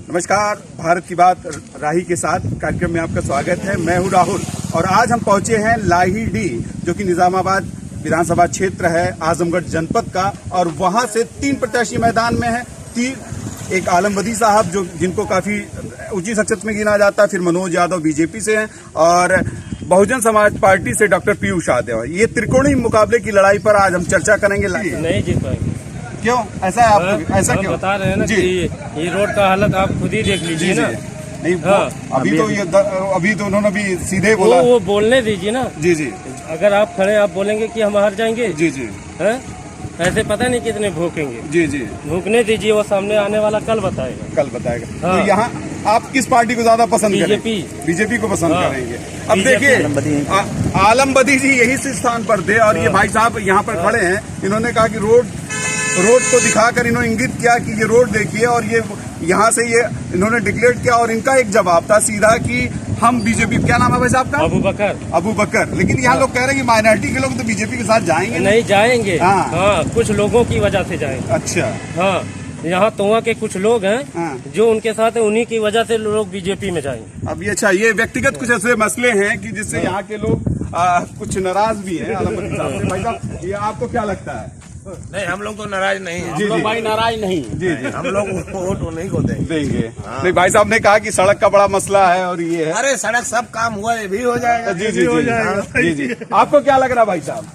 नमस्कार, भारत की बात राही के साथ कार्यक्रम में आपका स्वागत है। मैं हूं राहुल और आज हम पहुंचे हैं लाहीडी, जो कि निजामाबाद विधानसभा क्षेत्र है, आजमगढ़ जनपद का। और वहां से 3 प्रत्याशी मैदान में हैं। एक आलम बदी साहब, जो जिनको काफी ऊंची शख्सियत में गिना जाता है, फिर मनोज यादव बीजेपी से हैं, और बहुजन समाज पार्टी से डॉक्टर पीयूष यादव। ये त्रिकोणीय मुकाबले की लड़ाई पर आज हम चर्चा करेंगे। नहीं जीत पाएंगे। क्यों ऐसा है? आप ऐसा क्यों बता रहे हैं ना कि ये रोड का हालत आप खुद ही देख लीजिए ना। नहीं, अभी तो उन्होंने भी सीधे बोला। वो बोलने दीजिए ना। जी जी। अगर आप खड़े आप बोलेंगे कि हम हार जाएंगे। जी जी। हैं? ऐसे पता नहीं कितने भूखेंगे। जी जी। भूखने दीजिए, वो सामने आने वाला कल बताएगा। तो यहाँ आप किस पार्टी को ज्यादा पसंद करेंगे? बीजेपी को पसंद करेंगे। अब देखिए, आलम बदी जी यही से स्थान पर थे, और ये भाई साहब यहाँ पर खड़े हैं। इन्होंने कहा कि रोड को दिखाकर इन्होंने इंगित किया कि ये रोड देखिए, और ये यहाँ से ये इन्होंने डिक्लेयर किया। और इनका एक जवाब था सीधा कि हम बीजेपी। क्या नाम है भाई साहब का? अबू बकर। लेकिन यहाँ लोग कह रहे हैं कि माइनॉरिटी के लोग तो बीजेपी के साथ जाएंगे। नहीं जाएंगे। हाँ, कुछ लोगों की वजह से जाएंगे। अच्छा। हाँ, यहाँ तोवा के कुछ लोग हैं जो उनके साथ है, उन्हीं की वजह से लोग बीजेपी में जाएंगे। अब ये अच्छा, ये व्यक्तिगत कुछ ऐसे मसले हैं कि जिससे यहाँ के लोग कुछ नाराज भी हैं आलम बदी साहब से। भाई साहब, ये आपको क्या लगता है? नहीं, हम लोग तो नाराज नहीं है। जी जी भाई नाराज नहीं। जी जी। हम लोग वोट नहीं को देंगे। नहीं, भाई साहब ने कहा कि सड़क का बड़ा मसला है और ये है। अरे सड़क सब काम हुआ, ये भी हो जाएगा। जी जी जी जी। आपको क्या लग रहा है भाई साहब?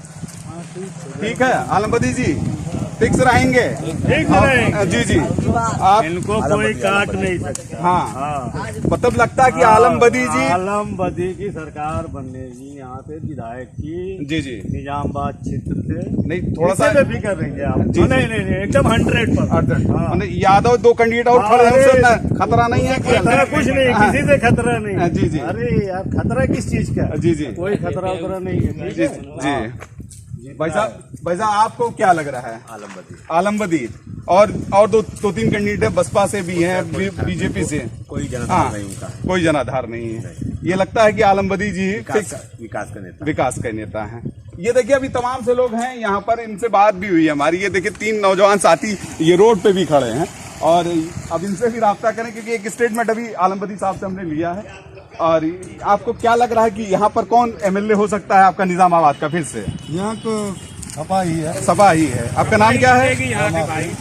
ठीक है, आलम बदी जी फिक्स रहेंगे? जी जी। आप इनको कोई काट नहीं सकता। हाँ, मतलब लगता है कि आलम बदी जी, आलम बदी की सरकार बनेगी यहाँ से, विधायक की। जी जी। निजामाबाद क्षेत्र से नहीं, थोड़ा सा भी कर देंगे आप। नहीं, एकदम 100%। यादव 2 कैंडिडेट और खड़े हैं, उससे खतरा नहीं है? खतरा कुछ नहीं, किसी से खतरा नहीं। जी जी। अरे यार, खतरा किस चीज का? जी जी। कोई खतरा उतरा नहीं है। जी जी। भाई साहब आपको क्या लग रहा है? आलम बदी और 2-3 कैंडिडेट बसपा से भी हैं, बीजेपी से। कोई जनाधार नहीं उनका। कोई जनाधार नहीं है। ये लगता है कि आलम बदी जी विकास का नेता हैं। ये देखिए, अभी तमाम से लोग हैं यहाँ पर, इनसे बात भी हुई है हमारी। ये देखिए, 3 नौजवान साथी ये रोड पे भी खड़े हैं, और अब इनसे भी राब्ता करें, क्योंकि एक स्टेटमेंट अभी आलम बदी साहब से हमने लिया है। और आपको क्या लग रहा है कि यहाँ पर कौन एमएलए हो सकता है आपका निजामाबाद का? फिर से यहाँ तो सपा ही है। आपका नाम क्या है?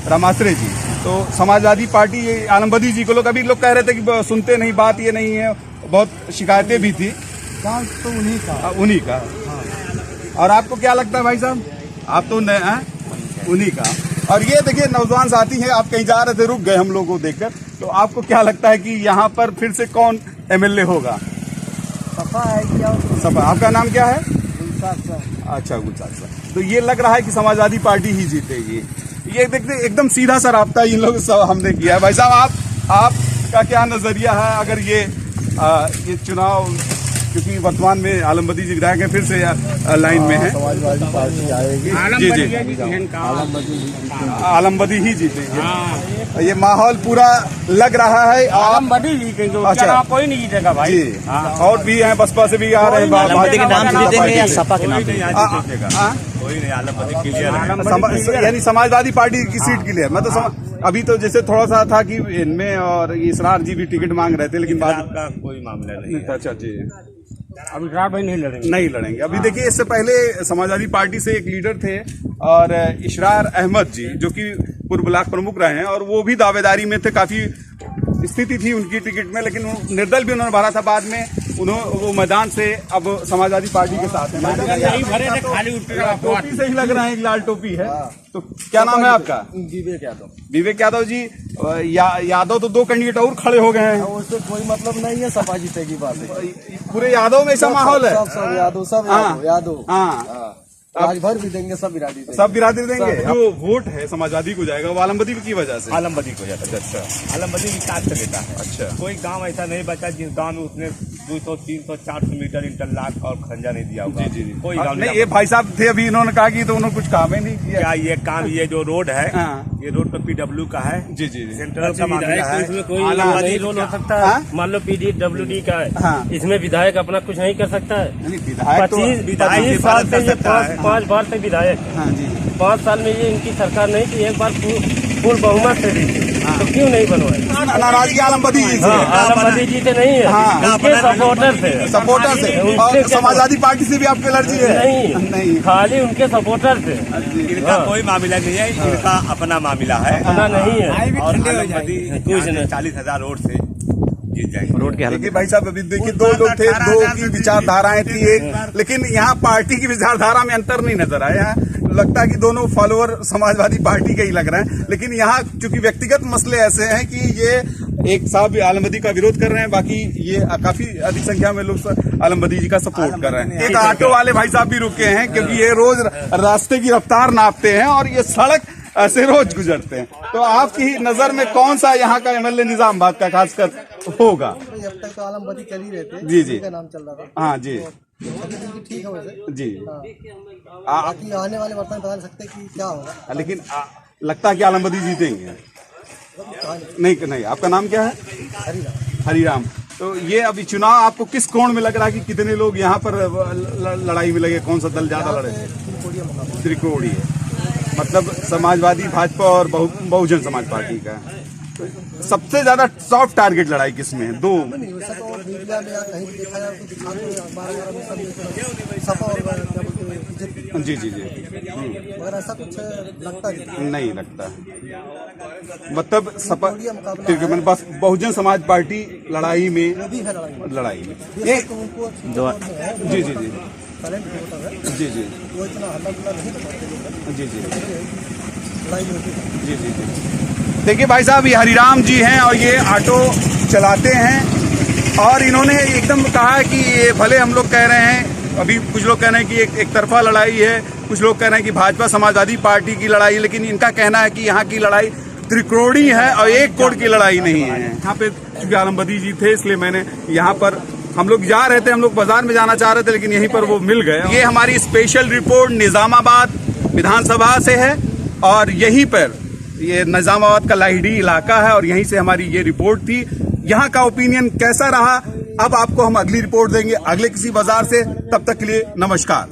रमाश्रे जी। तो समाजवादी पार्टी आलम बदी जी को लोग अभी लोग कह रहे थे कि सुनते नहीं, बात ये नहीं है, बहुत शिकायतें भी थी। तो उन्हीं का। और आपको क्या लगता है भाई साहब? आप तो उन्हीं का। और ये देखिए, नौजवान साथी हैं, आप कहीं जा रहे थे, रुक गए हम लोग को देखकर। तो आपको क्या लगता है कि यहाँ पर फिर से कौन एमएलए होगा? सपा। आपका नाम क्या है? अच्छा, गुलजार साहब। तो ये लग रहा है कि समाजवादी पार्टी ही जीतेगी। ये देखते एकदम सीधा सा राब्ता इन लोग सब हमने किया है। भाई साहब, आपका क्या नजरिया है? अगर ये चुनाव, क्योंकि वर्तमान में आलम बदी जी विधायक है, फिर से लाइन में है, समाजवादी पार्टी आएगी। जी जी। आलम बदी ही जीतेंगे। ये माहौल पूरा लग रहा है। आलम बदी जीतेंगे। अच्छा, कोई नहीं जीतेगा भाई जी। और भी हैं, बसपा से भी आ रहे हैं। आलम बदी के नाम से जीतेंगे या सपा के नाम से? कोई नहीं, आलम बदी क्लियर है। यानी समाजवादी पार्टी की सीट क्लियर। मैं तो अभी तो जैसे थोड़ा सा था कि इनमें और इसरार जी भी टिकट मांग रहे थे, लेकिन बाद का कोई मामला नहीं। अच्छा जी। अभी इसरार भाई नहीं लड़ेंगे। अभी देखिए, इससे पहले समाजवादी पार्टी से एक लीडर थे, और इसरार अहमद जी, जो कि पूर्व ब्लॉक प्रमुख रहे हैं, और वो भी दावेदारी में थे। काफी स्थिति थी उनकी टिकट में, लेकिन निर्दल भी उन्होंने भरा था। बाद में वो मैदान से अब समाजवादी पार्टी के साथ है। टोपी से ही लग रहा है, एक लाल टोपी है। तो क्या नाम है आपका? विवेक यादव जी। यादव तो 2 कैंडिडेट और खड़े हो गए हैं। उससे कोई मतलब नहीं है, सपा जीतेगी बात। पूरे यादव में ऐसा माहौल है। सब यादव। हाँ, राजभर भी देंगे, सब बिरादरी देंगे। जो वोट है समाजवादी को जाएगा, वो आलम बदी की वजह से। आलम बदी को जाता है। अच्छा, आलम बदी विकास का देता है। अच्छा, कोई गांव ऐसा नहीं बचा जिस गांव में उसने 200, 300, 400 मीटर इंटरलॉक और खंजा नहीं दिया होगा। जी। कोई गांव नहीं। ये भाई साहब थे, अभी इन्होंने कहा कि तो उन्होंने कुछ काम ही नहीं किया। क्या ये काम, ये जो रोड है, ये रोड तो PW का है। जी। सेंट्रल का मामला है। इसमें कोई नहीं रोल हो सकता है। मान लो PWD का है, इसमें विधायक अपना कुछ नहीं कर सकता है। 25 साल से 5 बार से विधायक। 5 साल में ये इनकी सरकार नहीं थी, एक बार पूर्ण बहुमत से दी थी। तो क्यों नहीं बनवाए? नाराजगी आलमबदी जी से आलमबदी जी से नहीं है, उनके सपोर्टर से और समाजवादी पार्टी से भी आपकी एलर्जी है? नहीं, खाली उनके सपोर्टर से। इनका कोई मामला नहीं है, इनका अपना मामला है, अपना नहीं है। और आलमबदी कुछ 40,000 वोट से जीत जाएंगे। रोड के देखिए भाई साहब, अभी देखिए दो लोग थे, दो की विचारधाराएं थी एक, लेकिन यहाँ पार्टी की विचारधारा में अंतर नहीं नजर आया। यहाँ लगता है कि दोनों फॉलोअर समाजवादी पार्टी के ही लग रहे हैं, लेकिन यहाँ चूंकि व्यक्तिगत मसले ऐसे हैं कि ये एक साहब आलमबदी का विरोध कर रहे हैं, बाकी ये काफी अधिक संख्या में लोग आलमबदी जी का सपोर्ट कर रहे हैं। एक ऑटो वाले भाई साहब भी रुके हैं, क्योंकि ये रोज रास्ते की रफ्तार नापते हैं और ये सड़क ऐसे रोज गुजरते हैं। तो आपकी नजर में कौन सा यहाँ का एमएलए निजामाबाद का खासकर होगा? जब तक तो आलमबदी चल ही रहे थे, जी का नाम चल रहा था। हाँ जी ठीक है वैसे जी। बाकी आने वाले वक्त में बता नहीं सकते कि क्या होगा, लेकिन लगता है कि आलमबदी जीतेंगे। नहीं, आपका नाम क्या है? हरिराम। तो ये अभी चुनाव आपको किस कोण में लग रहा है कि कितने लोग यहाँ पर लड़ाई में लगे, कौन सा दल ज्यादा लड़े? त्रिकोणीय है, मतलब समाजवादी, भाजपा और बहुजन समाज पार्टी का। तो सबसे ज्यादा सॉफ्ट टारगेट लड़ाई किसमें है? दो वैसा तो मीडिया में या कहीं भी देखा जाए तो दिखाते हैं, अखबार में सब सपा और क्या बोलते हैं बीजेपी। जी मगर ऐसा कुछ लगता नहीं लगता, मतलब सपा मेरे पास बहुजन समाज पार्टी लड़ाई में लड़ाई में ये जी वो इतना हल्ला गुल्ला नहीं करते जी। देखिए भाई साहब, ये हरिराम जी हैं और ये ऑटो चलाते हैं, और इन्होंने एकदम कहा कि ये भले हम लोग कह रहे हैं, अभी कुछ लोग कह रहे हैं कि एक तरफा लड़ाई है, कुछ लोग कह रहे हैं कि भाजपा समाजवादी पार्टी की लड़ाई, लेकिन इनका कहना है कि यहाँ की लड़ाई त्रिकोणीय है और एक कोण की लड़ाई नहीं है। यहाँ पे चूंकि आलमबदी जी थे, इसलिए मैंने यहाँ पर, हम लोग जा रहे थे, हम लोग बाजार में जाना चाह रहे थे, लेकिन यहीं पर वो मिल गए। ये हमारी स्पेशल रिपोर्ट निजामाबाद विधानसभा से है, और यहीं पर ये निजामाबाद का लाहिड़ी इलाका है, और यहीं से हमारी ये रिपोर्ट थी। यहाँ का ओपिनियन कैसा रहा, अब आपको हम अगली रिपोर्ट देंगे अगले किसी बाजार से। तब तक के लिए नमस्कार।